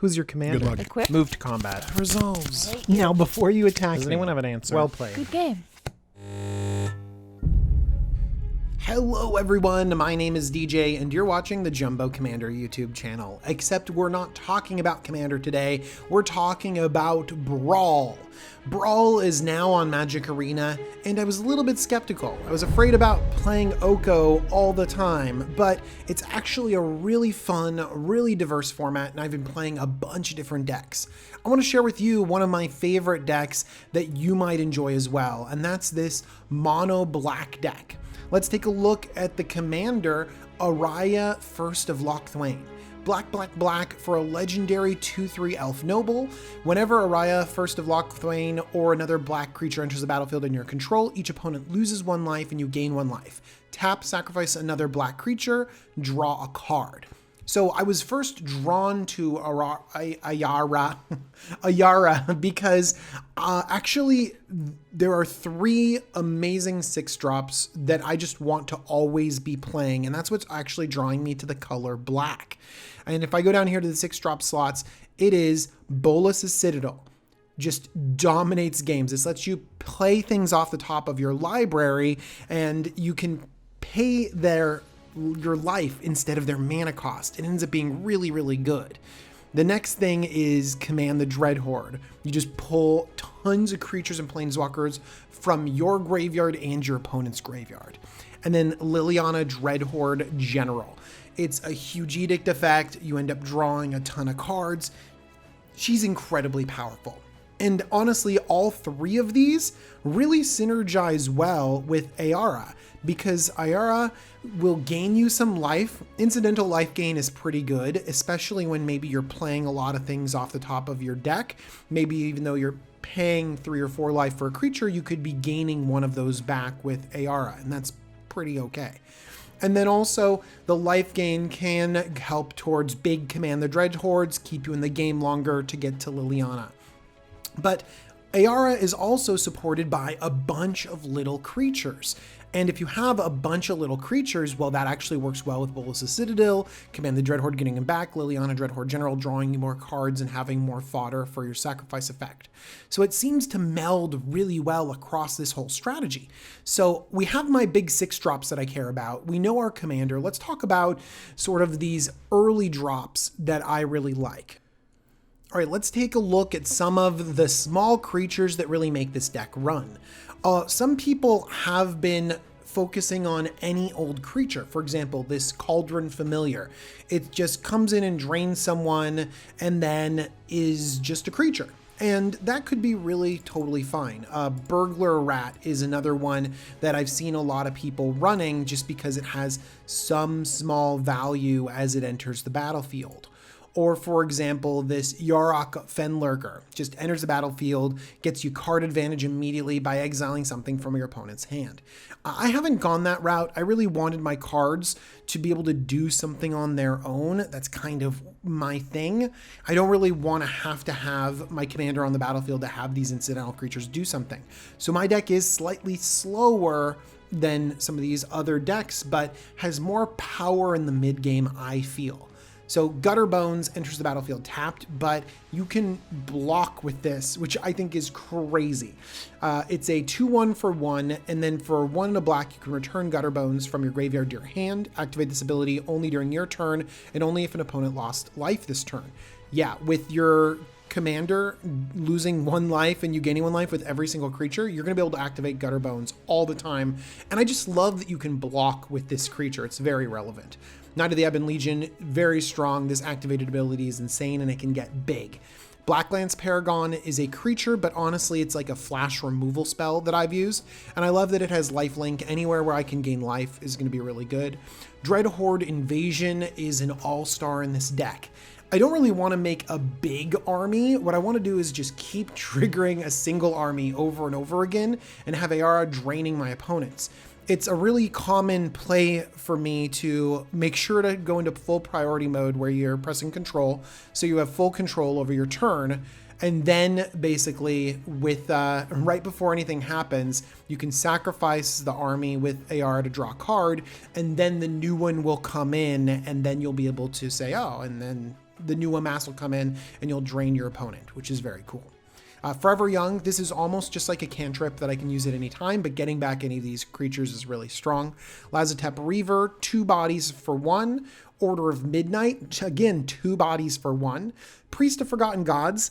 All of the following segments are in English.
Who's your commander? Good luck. Equip. Move to combat. Resolves. Now, before you attack Does me, anyone have an answer? well played. Good game. Hello everyone, my name is DJ and you're watching the Jumbo Commander YouTube channel. Except we're not talking about Commander today, we're talking about BRAWL. BRAWL is now on Magic Arena and I was a little bit skeptical. I was afraid about playing Oko all the time, but it's actually a really fun, really diverse format and I've been playing a bunch of different decks. I want to share with you one of my favorite decks that you might enjoy as well, and that's this mono black deck. Let's take a look at the commander, Ayara, First of Locthwain. Black, black, black for a legendary 2/3 elf noble. Whenever Ayara, First of Locthwain, or another black creature enters the battlefield in your control, each opponent loses 1 life and you gain 1 life. Tap, sacrifice another black creature, draw a card. So I was first drawn to Ayara because actually there are 3 amazing 6-drops that I just want to always be playing, and that's what's actually drawing me to the color black. And if I go down here to the 6-drop slots, it is Bolas' Citadel. Just dominates games. This lets you play things off the top of your library, and you can pay your life instead of their mana cost. It ends up being really, really good. The next thing is Command the Dreadhorde. You just pull tons of creatures and planeswalkers from your graveyard and your opponent's graveyard. And then Liliana Dreadhorde General. It's a huge edict effect. You end up drawing a ton of cards. She's incredibly powerful. And honestly, all 3 of these really synergize well with Ayara, because Ayara will gain you some life. Incidental life gain is pretty good, especially when maybe you're playing a lot of things off the top of your deck. Maybe even though you're paying 3 or 4 life for a creature, you could be gaining one of those back with Ayara, and that's pretty okay. And then also, the life gain can help towards big Command the Dreadhordes, keep you in the game longer to get to Liliana. But Ayara is also supported by a bunch of little creatures. And if you have a bunch of little creatures, well, that actually works well with Bolas' Citadel, Command the Dreadhorde getting him back, Liliana Dreadhorde General drawing you more cards and having more fodder for your sacrifice effect. So it seems to meld really well across this whole strategy. So we have my big 6-drops that I care about. We know our commander. Let's talk about sort of these early drops that I really like. All right, let's take a look at some of the small creatures that really make this deck run. Some people have been focusing on any old creature. For example, this Cauldron Familiar. It just comes in and drains someone and then is just a creature. And that could be really totally fine. Burglar Rat is another one that I've seen a lot of people running just because it has some small value as it enters the battlefield. Or for example, this Yarok Fenlurker just enters the battlefield, gets you card advantage immediately by exiling something from your opponent's hand. I haven't gone that route. I really wanted my cards to be able to do something on their own. That's kind of my thing. I don't really want to have my commander on the battlefield to have these incidental creatures do something. So my deck is slightly slower than some of these other decks, but has more power in the mid game, I feel. So Gutter Bones enters the battlefield tapped, but you can block with this, which I think is crazy. It's a 2/1 for 1, and then for 1 and a black, you can return Gutter Bones from your graveyard to your hand. Activate this ability only during your turn, and only if an opponent lost life this turn. Yeah, with your commander losing 1 life and you gaining 1 life with every single creature, you're going to be able to activate Gutter Bones all the time. And I just love that you can block with this creature. It's very relevant. Knight of the Ebon Legion, very strong. This activated ability is insane and it can get big. Blacklance Paragon is a creature, but honestly, it's like a flash removal spell that I've used. And I love that it has lifelink. Anywhere where I can gain life is going to be really good. Dreadhorde Invasion is an all-star in this deck. I don't really want to make a big army. What I want to do is just keep triggering a single army over and over again and have Ayara draining my opponents. It's a really common play for me to make sure to go into full priority mode where you're pressing control, so you have full control over your turn. And then basically with right before anything happens, you can sacrifice the army with Ayara to draw a card, and then the new one will come in, and then you'll be able to say, oh, and then the new amass will come in and you'll drain your opponent, which is very cool. Forever Young, this is almost just like a cantrip that I can use at any time, but getting back any of these creatures is really strong. Lazotep Reaver, 2 bodies for 1. Order of Midnight, again, 2 bodies for 1. Priest of Forgotten Gods,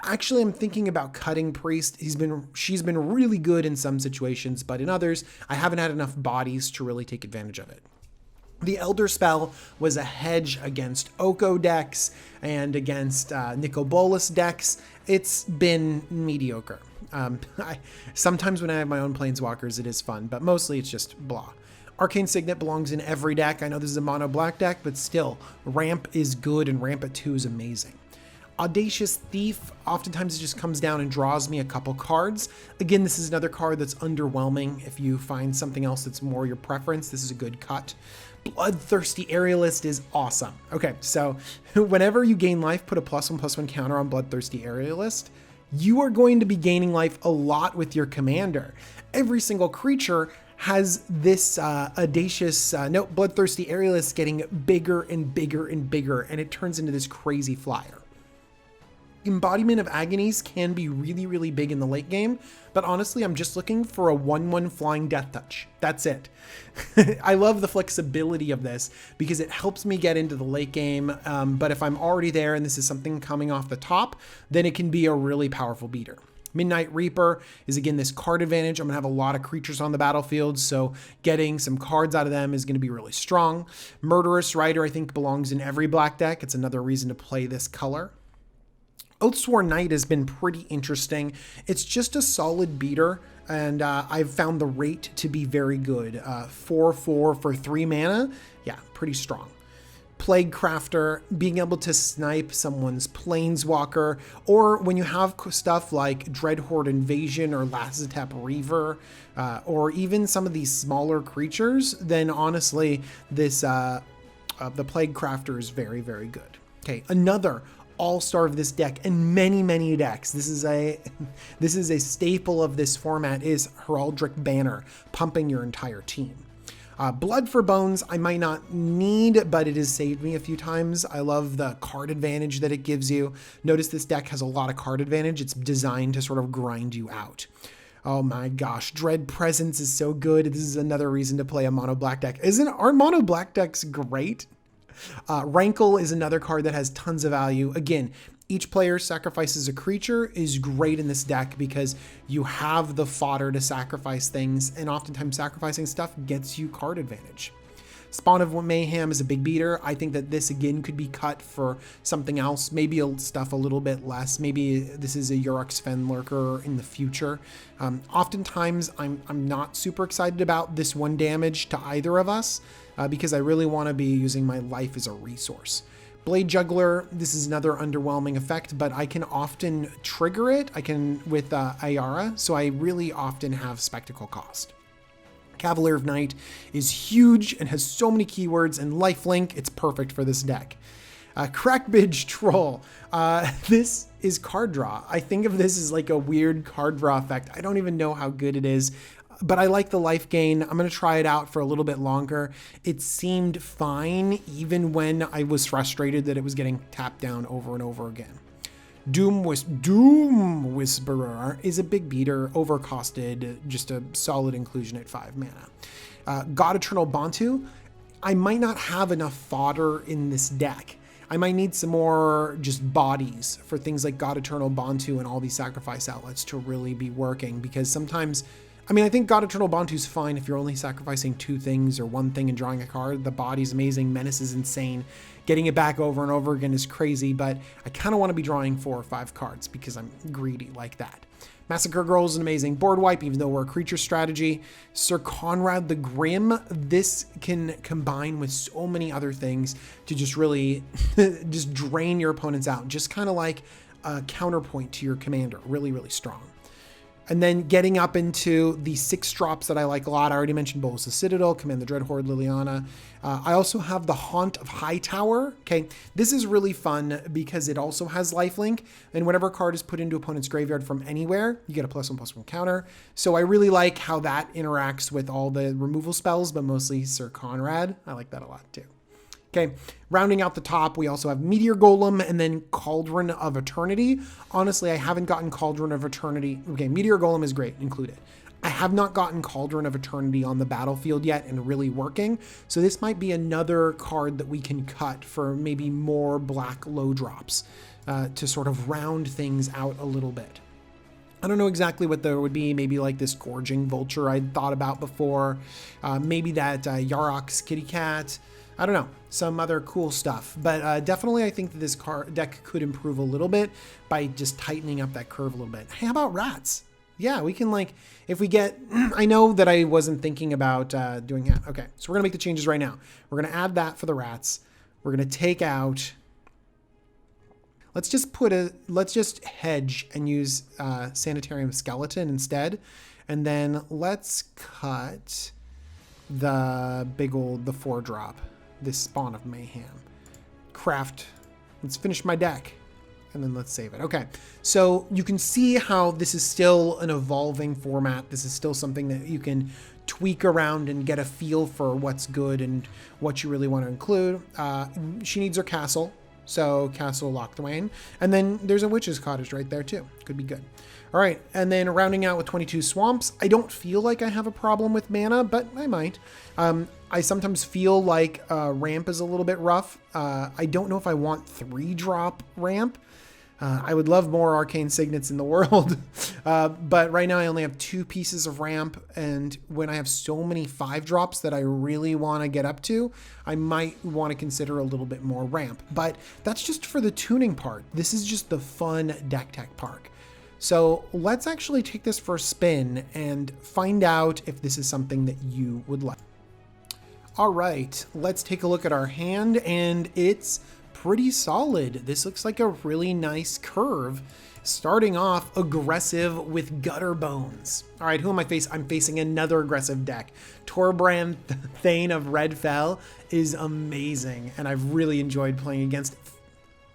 actually I'm thinking about cutting Priest. She's been really good in some situations, but in others, I haven't had enough bodies to really take advantage of it. The Elderspell was a hedge against Oko decks and against Bolas decks. It's been mediocre. Sometimes when I have my own Planeswalkers, it is fun, but mostly it's just blah. Arcane Signet belongs in every deck. I know this is a mono black deck, but still, ramp is good and ramp at 2 is amazing. Audacious Thief, oftentimes it just comes down and draws me a couple cards. Again, this is another card that's underwhelming. If you find something else that's more your preference, this is a good cut. Bloodthirsty Aerialist is awesome. Okay, so whenever you gain life, put a +1/+1 counter on Bloodthirsty Aerialist. You are going to be gaining life a lot with your commander. Every single creature has this Bloodthirsty Aerialist getting bigger and bigger and bigger, and it turns into this crazy flyer. Embodiment of Agonies can be really, really big in the late game, but honestly, I'm just looking for a 1/1 flying Death Touch. That's it. I love the flexibility of this because it helps me get into the late game, but if I'm already there and this is something coming off the top, then it can be a really powerful beater. Midnight Reaper is, again, this card advantage. I'm going to have a lot of creatures on the battlefield, so getting some cards out of them is going to be really strong. Murderous Rider, I think, belongs in every black deck. It's another reason to play this color. Oathsworn Knight has been pretty interesting. It's just a solid beater, and I've found the rate to be very good. 4/4 for 3 mana. Yeah, pretty strong. Plague Crafter, being able to snipe someone's Planeswalker, or when you have stuff like Dreadhorde Invasion or Lazotep Reaver, or even some of these smaller creatures, then honestly, this the Plague Crafter is very, very good. Okay, another all-star of this deck and many decks. This is a staple of this format is Heraldic Banner, pumping your entire team. Blood for Bones, I might not need, but it has saved me a few times. I love the card advantage that it gives you. Notice this deck has a lot of card advantage. It's designed to sort of grind you out. Oh my gosh, Dread Presence is so good. This is another reason to play a mono black deck. Aren't mono black decks great? Rankle is another card that has tons of value. Again, each player sacrifices a creature is great in this deck because you have the fodder to sacrifice things, and oftentimes sacrificing stuff gets you card advantage. Spawn of Mayhem is a big beater. I think that this again could be cut for something else, maybe stuff a little bit less. Maybe this is a Yorick's Fen Lurker in the future. Oftentimes I'm not super excited about this 1 damage to either of us because I really want to be using my life as a resource. Blade Juggler, this is another underwhelming effect, but I can often trigger it. I can with Ayara, so I really often have Spectacle cost. Cavalier of Night is huge and has so many keywords, and lifelink, it's perfect for this deck. Crackbridge Troll, this is card draw. I think of this as like a weird card draw effect. I don't even know how good it is, but I like the life gain. I'm going to try it out for a little bit longer. It seemed fine even when I was frustrated that it was getting tapped down over and over again. Doom Whisperer is a big beater, overcosted, just a solid inclusion at 5 mana. God-Eternal Bontu, I might not have enough fodder in this deck. I might need some more just bodies for things like God-Eternal Bontu and all these sacrifice outlets to really be working, because sometimes, I mean, I think God-Eternal Bontu's fine if you're only sacrificing 2 things or 1 thing and drawing a card. The body's amazing, Menace is insane. Getting it back over and over again is crazy, but I kind of want to be drawing 4 or 5 cards because I'm greedy like that. Massacre Girl is an amazing board wipe, even though we're a creature strategy. Syr Konrad the Grim, this can combine with so many other things to just really just drain your opponents out. Just kind of like a counterpoint to your commander. Really, really strong. And then getting up into the 6 drops that I like a lot. I already mentioned Bolas the Citadel, Command the Dreadhorde, Liliana. I also have the Haunt of Hightower. Okay, this is really fun because it also has lifelink, and whenever a card is put into opponent's graveyard from anywhere, you get a +1/+1 counter. So I really like how that interacts with all the removal spells, but mostly Syr Konrad. I like that a lot too. Okay, rounding out the top, we also have Meteor Golem and then Cauldron of Eternity. Honestly, I haven't gotten Cauldron of Eternity. Okay, Meteor Golem is great, include it. I have not gotten Cauldron of Eternity on the battlefield yet and really working. So this might be another card that we can cut for maybe more black low drops to sort of round things out a little bit. I don't know exactly what there would be. Maybe like this Gorging Vulture I'd thought about before. Maybe that Yarok's Kitty Cat. I don't know. Some other cool stuff. But definitely I think that this deck could improve a little bit by just tightening up that curve a little bit. Hey, how about rats? Yeah, we can like, if we get, I know that I wasn't thinking about doing that. Okay, so we're going to make the changes right now. We're going to add that for the rats. We're going to take out... Let's just hedge and use Sanitarium Skeleton instead. And then let's cut the the 4-drop, this Spawn of Mayhem. Craft, let's finish my deck. And then let's save it. Okay, so you can see how this is still an evolving format. This is still something that you can tweak around and get a feel for what's good and what you really want to include. She needs her castle. So Castle Locthwain. And then there's a Witch's Cottage right there too. Could be good. All right. And then rounding out with 22 Swamps. I don't feel like I have a problem with mana, but I might. I sometimes feel like ramp is a little bit rough. I don't know if I want 3-drop ramp. I would love more Arcane Signets in the world, but right now I only have 2 pieces of ramp, and when I have so many 5-drops that I really want to get up to, I might want to consider a little bit more ramp, but that's just for the tuning part. This is just the fun deck tech part. So let's actually take this for a spin and find out if this is something that you would like. All right, let's take a look at our hand, and it's pretty solid. This looks like a really nice curve. Starting off aggressive with Gutter Bones. All right, who am I facing? I'm facing another aggressive deck. Torbran Thane of Redfell is amazing, and I've really enjoyed playing against it.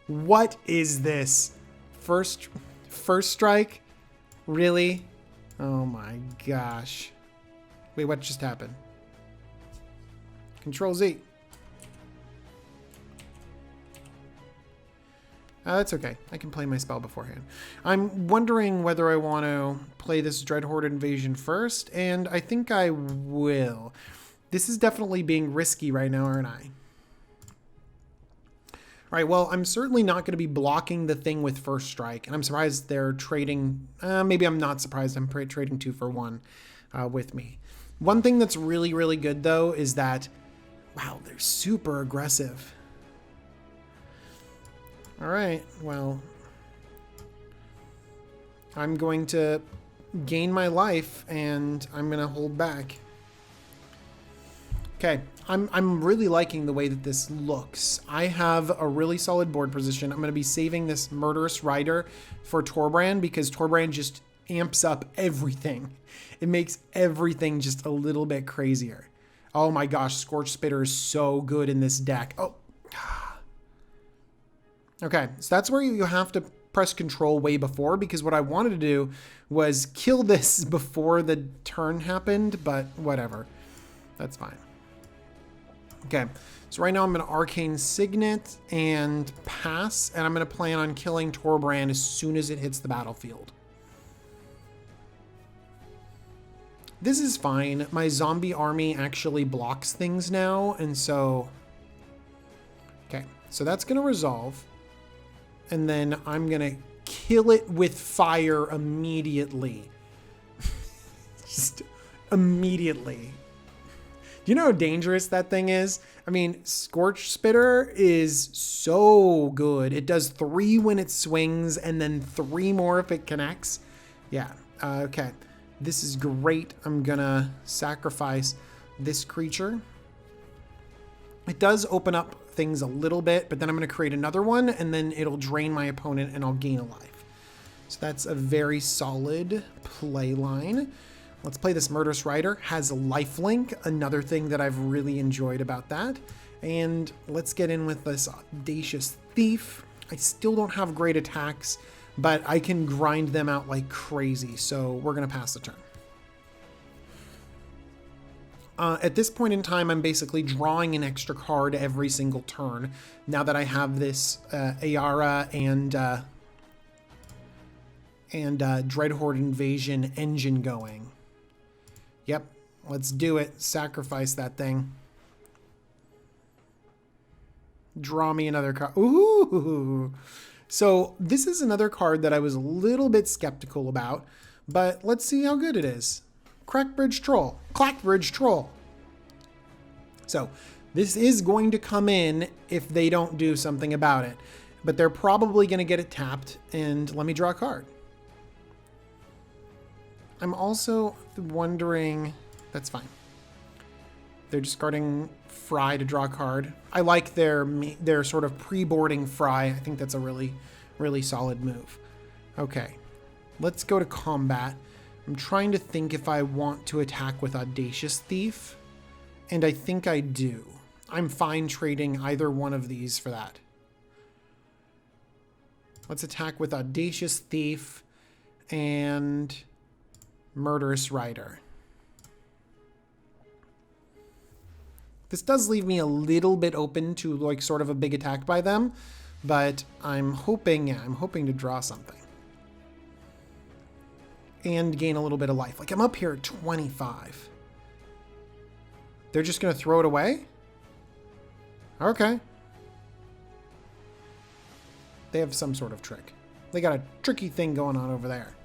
What is this? First strike? Really? Oh my gosh. Wait, what just happened? Control Z. That's okay. I can play my spell beforehand. I'm wondering whether I want to play this Dreadhorde invasion first, and I think I will. This is definitely being risky right now, aren't I? All right, well, I'm certainly not going to be blocking the thing with first strike, and I'm surprised they're trading... maybe I'm not surprised. I'm trading 2 for 1 with me. One thing that's really, really good, though, is that... Wow, they're super aggressive. All right, well, I'm going to gain my life and I'm going to hold back. Okay, I'm really liking the way that this looks. I have a really solid board position. I'm going to be saving this Murderous Rider for Torbran because Torbran just amps up everything. It makes everything just a little bit crazier. Oh my gosh, Scorch Spitter is so good in this deck. Oh. Okay, so that's where you have to press control way before, because what I wanted to do was kill this before the turn happened, but whatever. That's fine. Okay, so right now I'm going to Arcane Signet and pass, and I'm going to plan on killing Torbran as soon as it hits the battlefield. This is fine. My zombie army actually blocks things now, and so... Okay, so that's going to resolve. And then I'm going to kill it with fire immediately. Just immediately. Do you know how dangerous that thing is? I mean, Scorch Spitter is so good. It does 3 when it swings and then 3 more if it connects. Yeah, okay. This is great. I'm going to sacrifice this creature. It does open up things a little bit, but then I'm going to create another one, and then it'll drain my opponent, and I'll gain a life. So that's a very solid play line. Let's play this Murderous Rider. Has a lifelink, another thing that I've really enjoyed about that. And let's get in with this Audacious Thief. I still don't have great attacks, but I can grind them out like crazy, so we're going to pass the turn. At this point in time, I'm basically drawing an extra card every single turn. Now that I have this Ayara and Dreadhorde Invasion engine going. Yep, let's do it. Sacrifice that thing. Draw me another card. Ooh! So this is another card that I was a little bit skeptical about, but let's see how good it is. Clackbridge Troll. So this is going to come in if they don't do something about it, but they're probably going to get it tapped, and let me draw a card. I'm also wondering, that's fine. They're discarding Fry to draw a card. I like their sort of pre-boarding Fry. I think that's a really, really solid move. Okay, let's go to combat. I'm trying to think if I want to attack with Audacious Thief, and I think I do. I'm fine trading either one of these for that. Let's attack with Audacious Thief and Murderous Rider. This does leave me a little bit open to like sort of a big attack by them, but I'm hoping to draw something. And gain a little bit of life. Like I'm up here at 25. They're just going to throw it away? Okay. They have some sort of trick. They got a tricky thing going on over there.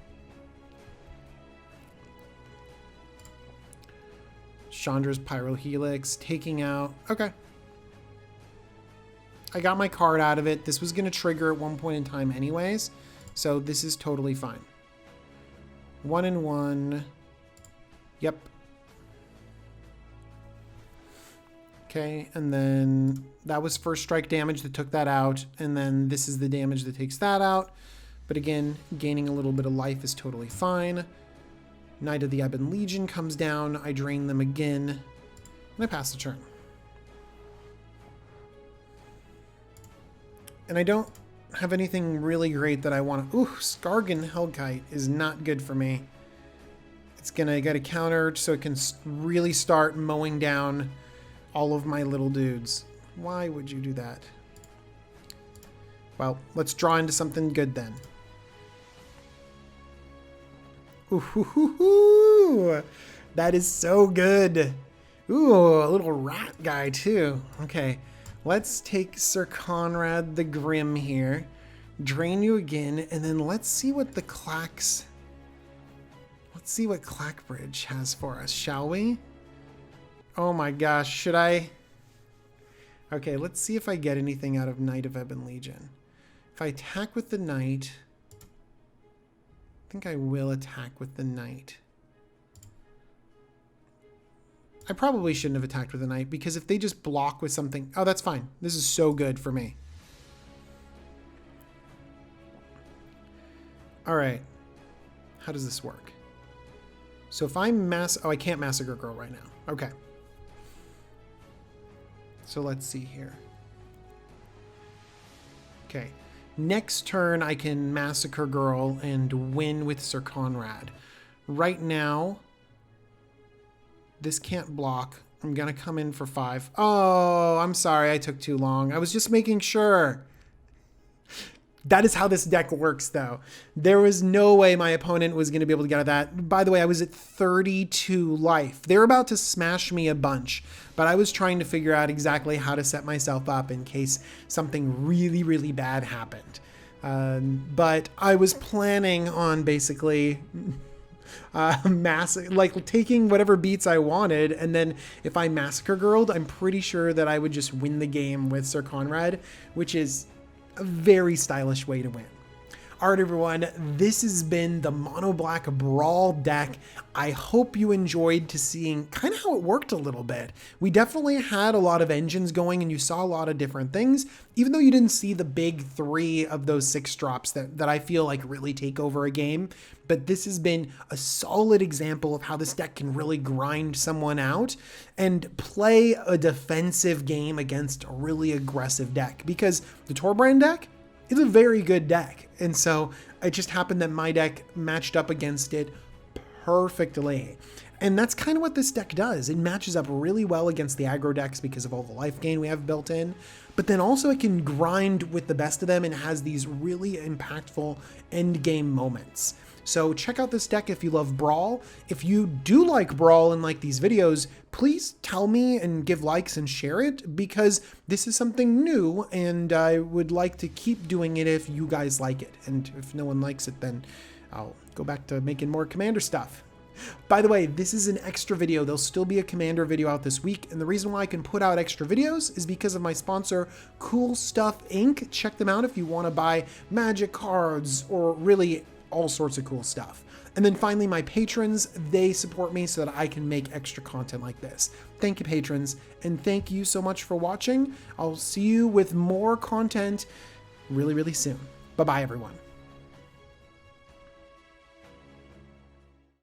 Chandra's Pyrohelix, taking out... Okay. I got my card out of it. This was going to trigger at one point in time anyways, so this is totally fine. 1-1. Yep. Okay, and then that was first strike damage that took that out, and then this is the damage that takes that out. But again, gaining a little bit of life is totally fine. Knight of the Ebon Legion comes down. I drain them again, and I pass the turn. And I don't have anything really great that I want to... Ooh, Skargan Hellkite is not good for me. It's going to get a counter so it can really start mowing down all of my little dudes. Why would you do that? Well, let's draw into something good then. Ooh, that is so good. Ooh, a little rat guy too. Okay, let's take Syr Konrad the Grim here. Drain you again, and then let's see what the Clacks... Let's see what Clackbridge has for us, shall we? Oh my gosh, should I... Okay, let's see if I get anything out of Knight of Ebon Legion. If I attack with the Knight... I think I will attack with the Knight. I probably shouldn't have attacked with the Knight, because if they just block with something... Oh, that's fine. This is so good for me. Alright. How does this work? So if I'm Oh, I can't Massacre Girl right now. Okay. So let's see here. Okay. Next turn, I can Massacre Girl and win with Syr Konrad. Right now, this can't block. I'm going to come in for 5. Oh, I'm sorry. I took too long. I was just making sure. That is how this deck works, though. There was no way my opponent was going to be able to get out of that. By the way, I was at 32 life. They're about to smash me a bunch, but I was trying to figure out exactly how to set myself up in case something really, really bad happened. But I was planning on basically taking whatever beats I wanted, and then if I Massacre Girl'd, I'm pretty sure that I would just win the game with Syr Konrad, which is a very stylish way to win. All right, everyone, this has been the Mono Black Brawl deck. I hope you enjoyed seeing kind of how it worked a little bit. We definitely had a lot of engines going, and you saw a lot of different things, even though you didn't see the big 3 of those 6 drops that I feel like really take over a game. But this has been a solid example of how this deck can really grind someone out and play a defensive game against a really aggressive deck, because the Torbrand deck is a very good deck. And so it just happened that my deck matched up against it perfectly. And that's kind of what this deck does. It matches up really well against the aggro decks because of all the life gain we have built in, but then also it can grind with the best of them and has these really impactful end game moments. So check out this deck if you love Brawl. If you do like Brawl and like these videos, please tell me and give likes and share it, because this is something new and I would like to keep doing it if you guys like it. And if no one likes it, then I'll go back to making more Commander stuff. By the way, this is an extra video. There'll still be a Commander video out this week, and the reason why I can put out extra videos is because of my sponsor, Cool Stuff Inc. Check them out if you want to buy magic cards or really all sorts of cool stuff. And then finally, my patrons, they support me so that I can make extra content like this. Thank you, patrons, and thank you so much for watching. I'll see you with more content really, really soon. Bye-bye, everyone.